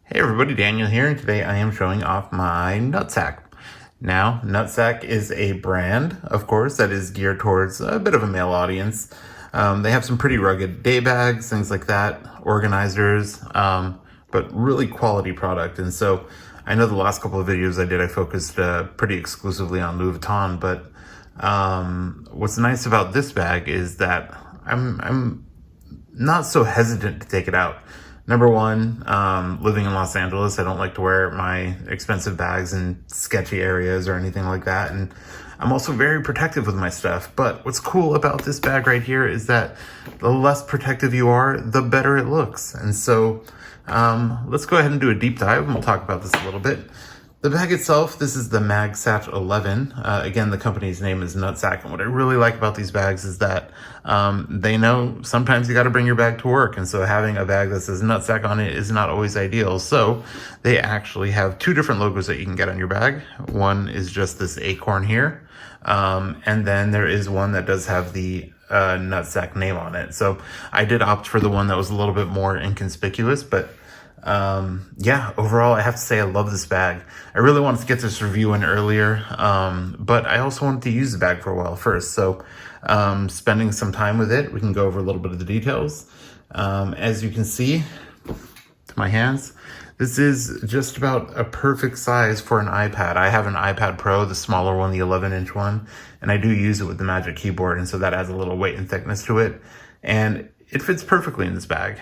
Hey everybody, Daniel here, and today I am showing off my Nutsac. Now, Nutsac is a brand, of course, that is geared towards a bit of a male audience. They have some pretty rugged day bags, things like that, organizers, but really quality product. And so I know the last couple of videos I did, I focused pretty exclusively on Louis Vuitton, but what's nice about this bag is that I'm not so hesitant to take it out. Number one, living in Los Angeles, I don't like to wear my expensive bags in sketchy areas or anything like that. And I'm also very protective with my stuff. But what's cool about this bag right here is that the less protective you are, the better it looks. And so let's go ahead and do a deep dive, and we'll talk about this a little bit. The bag itself, this is the Mag-Satch 11. Again, the company's name is Nutsac, and what I really like about these bags is that they know sometimes you got to bring your bag to work, and so having a bag that says Nutsac on it is not always ideal. So they actually have two different logos that you can get on your bag. One is just this acorn here, and then there is one that does have the Nutsac name on it. So I did opt for the one that was a little bit more inconspicuous, but yeah, overall, I have to say I love this bag. I really wanted to get this review in earlier, but I also wanted to use the bag for a while first. So, spending some time with it, we can go over a little bit of the details. As you can see, to my hands, this is just about a perfect size for an iPad. I have an iPad Pro, the smaller one, the 11-inch one, and I do use it with the Magic Keyboard, and so that adds a little weight and thickness to it, and it fits perfectly in this bag.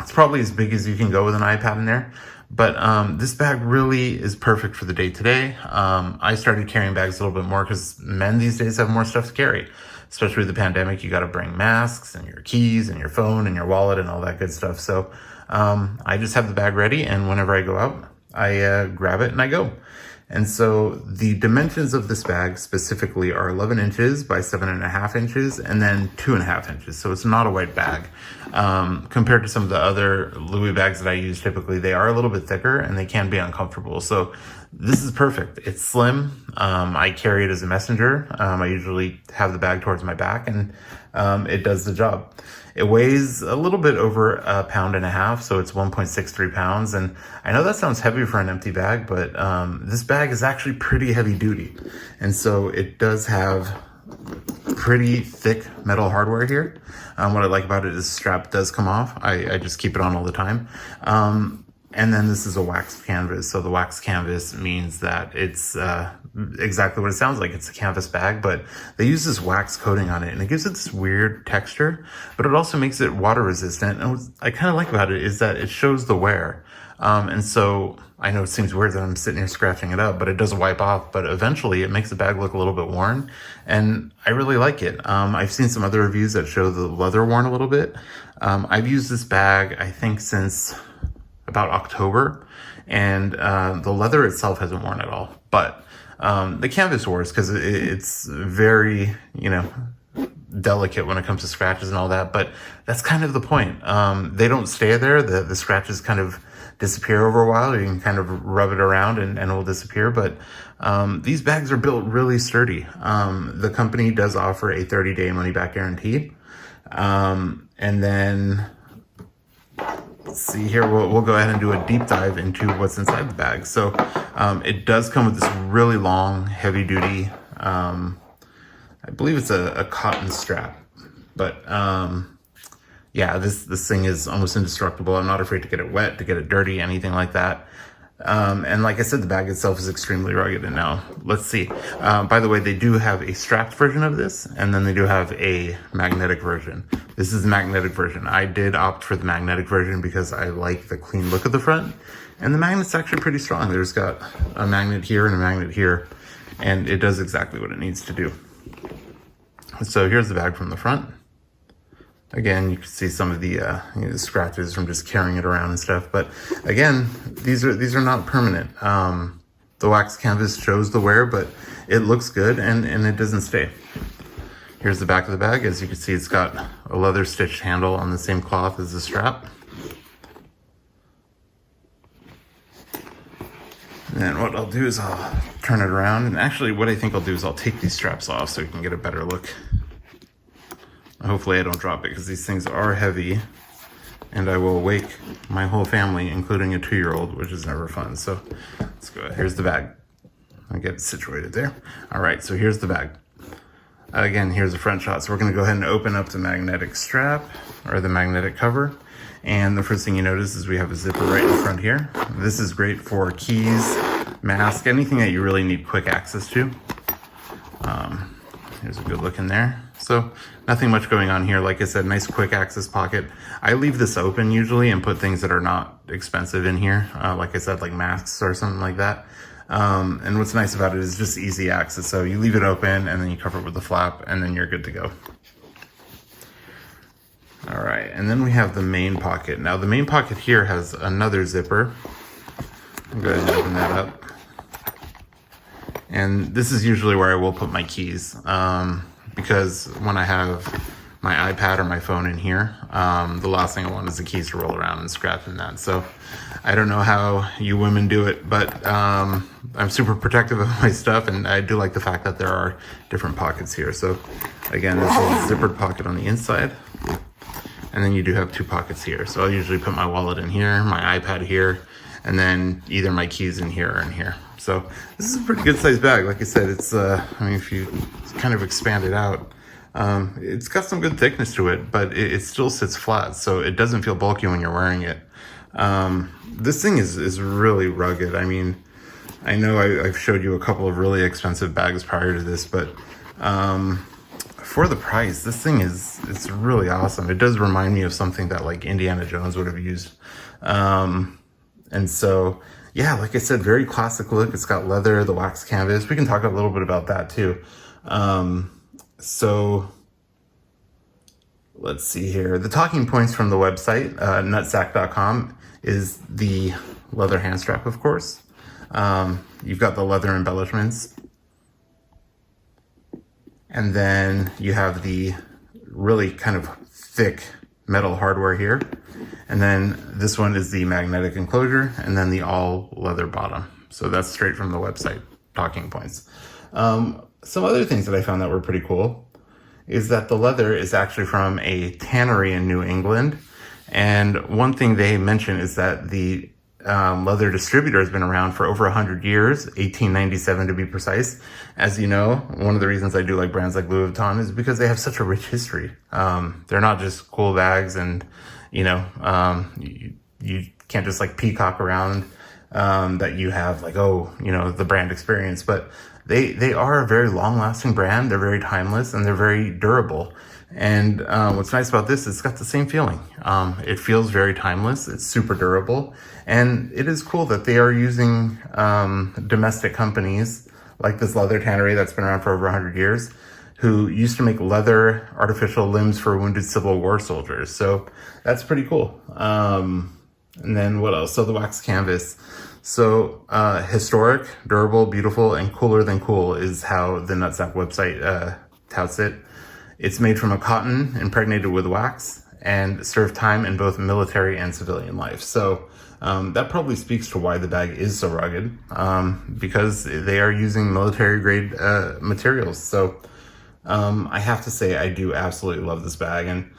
It's probably as big as you can go with an iPad in there, but this bag really is perfect for the day-to-day. I started carrying bags a little bit more because men these days have more stuff to carry, especially with the pandemic. You got to bring masks and your keys and your phone and your wallet and all that good stuff. So I just have the bag ready, and whenever I go out, I grab it and I go. And so the dimensions of this bag specifically are 11 inches by 7.5 inches and then 2.5 inches. So it's not a wide bag. Compared to some of the other Louis bags that I use typically, they are a little bit thicker and they can be uncomfortable. So this is perfect. It's slim. I carry it as a messenger. I usually have the bag towards my back, and it does the job. It weighs a little bit over 1.5 pounds, so it's 1.63 pounds. And I know that sounds heavy for an empty bag, but this bag is actually pretty heavy duty. And so it does have pretty thick metal hardware here. What I like about it is the strap does come off. I just keep it on all the time. And then this is a wax canvas. So the wax canvas means that it's exactly what it sounds like. It's a canvas bag, but they use this wax coating on it, and it gives it this weird texture, but it also makes it water resistant. And what I kind of like about it is that it shows the wear. And so I know it seems weird that I'm sitting here scratching it up, but it does wipe off, but eventually it makes the bag look a little bit worn, and I really like it. I've seen some other reviews that show the leather worn a little bit. I've used this bag, I think, since about October, and the leather itself hasn't worn at all, but the canvas wears because it's very, delicate when it comes to scratches and all that, but that's kind of the point. They don't stay there. The scratches kind of disappear over a while. You can kind of rub it around and it will disappear, but these bags are built really sturdy. The company does offer a 30-day money-back guarantee, and then let's see here, we'll go ahead and do a deep dive into what's inside the bag. So it does come with this really long, heavy duty, I believe it's a cotton strap, but yeah, this thing is almost indestructible. I'm not afraid to get it wet, to get it dirty, anything like that. And like I said, the bag itself is extremely rugged. And now let's see. By the way, they do have a strapped version of this, and then they do have a magnetic version. This is the magnetic version. I did opt for the magnetic version because I like the clean look of the front, and the magnet's actually pretty strong. There's got a magnet here and a magnet here, and it does exactly what it needs to do. So here's the bag from the front. Again, you can see some of the scratches from just carrying it around and stuff. But again, these are not permanent. The wax canvas shows the wear, but it looks good and it doesn't stay. Here's the back of the bag. As you can see, it's got a leather stitched handle on the same cloth as the strap. And what I'll do is I'll turn it around. And actually, what I think I'll do is I'll take these straps off so you can get a better look. Hopefully I don't drop it because these things are heavy. and I will wake my whole family, including a 2-year-old, which is never fun. So let's go. Here's the bag. I'll get it situated there. All right, so here's the bag. Again, here's the front shot. So we're gonna go ahead and open up the magnetic strap or the magnetic cover. And the first thing you notice is we have a zipper right in front here. This is great for keys, mask, anything that you really need quick access to. Here's a good look in there. So nothing much going on here. Like I said, nice quick access pocket. I leave this open usually and put things that are not expensive in here. Like I said, like masks or something like that. And what's nice about it is just easy access. So you leave it open and then you cover it with the flap and then you're good to go. All right, and then we have the main pocket. Now the main pocket here has another zipper. I'll go ahead and open that up. And this is usually where I will put my keys, because when I have my iPad or my phone in here, the last thing I want is the keys to roll around and scratch in that. So I don't know how you women do it, but I'm super protective of my stuff, and I do like the fact that there are different pockets here. So again, this is a zippered pocket on the inside, and then you do have 2 pockets here. So I'll usually put my wallet in here, my iPad here, and then either my keys in here or in here. So this is a pretty good sized bag. Like I said, it's, I mean, if you kind of expand it out, it's got some good thickness to it, but it still sits flat. So it doesn't feel bulky when you're wearing it. This thing is really rugged. I mean, I know I've showed you a couple of really expensive bags prior to this, but, for the price, this thing it's really awesome. It does remind me of something that like Indiana Jones would have used. And so, yeah, like I said, very classic look. It's got leather, the wax canvas. We can talk a little bit about that too. So let's see here. The talking points from the website, nutsac.com, is the leather hand strap, of course. You've got the leather embellishments. And then you have the really kind of thick metal hardware here. And then this one is the magnetic enclosure, and then the all leather bottom. So that's straight from the website, talking points. Some other things that I found that were pretty cool is that the leather is actually from a tannery in New England. And one thing they mention is that the leather distributor has been around for over 100 years, 1897 to be precise. As you know, one of the reasons I do like brands like Louis Vuitton is because they have such a rich history. They're not just cool bags and, you know, you can't just like peacock around that you have like, oh, you know, the brand experience, but they are a very long-lasting brand. They're very timeless and they're very durable. And what's nice about this is it's got the same feeling. It feels very timeless. It's super durable. And it is cool that they are using domestic companies like this leather tannery that's been around for over 100 years, who used to make leather artificial limbs for wounded Civil War soldiers. So that's pretty cool. And then what else? So the wax canvas. So historic, durable, beautiful, and cooler than cool is how the Nutsac website touts it. It's made from a cotton impregnated with wax and served time in both military and civilian life. So that probably speaks to why the bag is so rugged, because they are using military grade materials. So I have to say I do absolutely love this bag. And,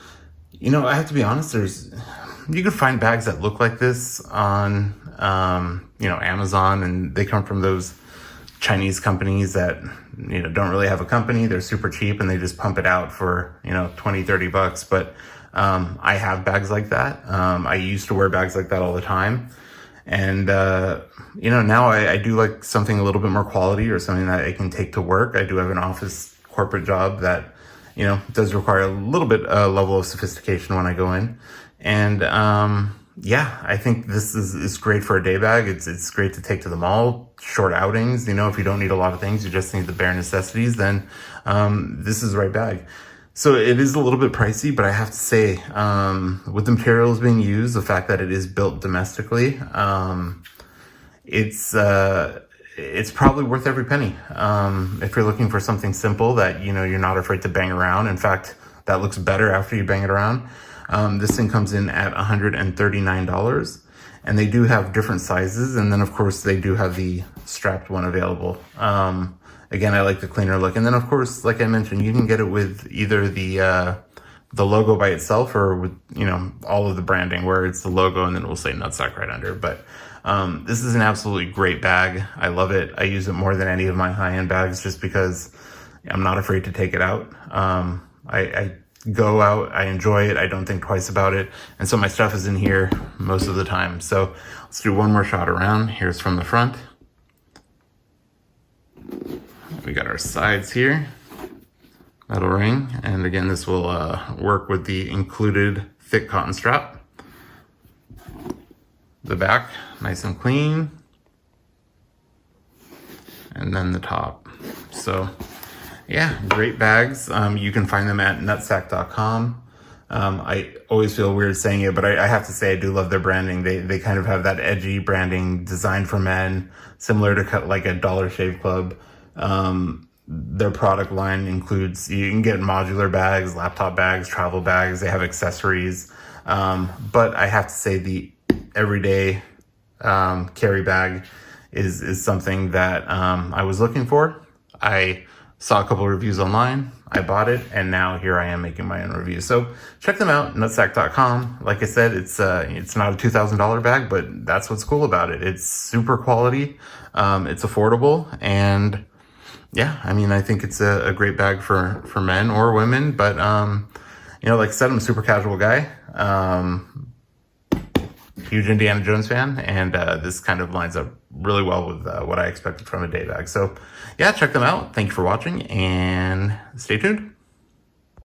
you know, I have to be honest, you can find bags that look like this on, you know, Amazon, and they come from those Chinese companies that, you know, don't really have a company. They're super cheap and they just pump it out for, you know, 20, 30 bucks. But I have bags like that. I used to wear bags like that all the time. And, you know, now I do like something a little bit more quality or something that I can take to work. I do have an office corporate job that, you know, does require a little bit level of sophistication when I go in. And, yeah, I think this is great for a day bag. It's great to take to the mall, short outings. You know, if you don't need a lot of things, you just need the bare necessities, then this is the right bag. So it is a little bit pricey, but I have to say, with the materials being used, the fact that it is built domestically, it's probably worth every penny. If you're looking for something simple that, you know, you're not afraid to bang around. In fact, that looks better after you bang it around. This thing comes in at $139, and they do have different sizes. And then of course they do have the strapped one available. Again, I like the cleaner look. And then of course, like I mentioned, you can get it with either the the logo by itself, or with, you know, all of the branding where it's the logo and then it will say Nutsac right under. But this is an absolutely great bag. I love it. I use it more than any of my high-end bags just because I'm not afraid to take it out. I go out, I enjoy it, I don't think twice about it, and so my stuff is in here most of the time. So let's do one more shot around. Here's from the front. We got our sides here, metal ring, and again, this will work with the included thick cotton strap. The back, nice and clean, and then the top. So yeah, great bags. You can find them at nutsac.com. I always feel weird saying it, but I have to say I do love their branding. They kind of have that edgy branding designed for men, similar to like a Dollar Shave Club. Their product line includes, you can get modular bags, laptop bags, travel bags. They have accessories. But I have to say the everyday carry bag is something that I was looking for. I saw a couple of reviews online, I bought it, and now here I am making my own review. So check them out, nutsac.com. Like I said, it's not a $2,000 bag, but that's what's cool about it. It's super quality, it's affordable, and yeah, I mean, I think it's a great bag for men or women, but you know, like I said, I'm a super casual guy. Huge Indiana Jones fan, and this kind of lines up really well with what I expected from a day bag. So yeah, check them out. Thank you for watching, and stay tuned.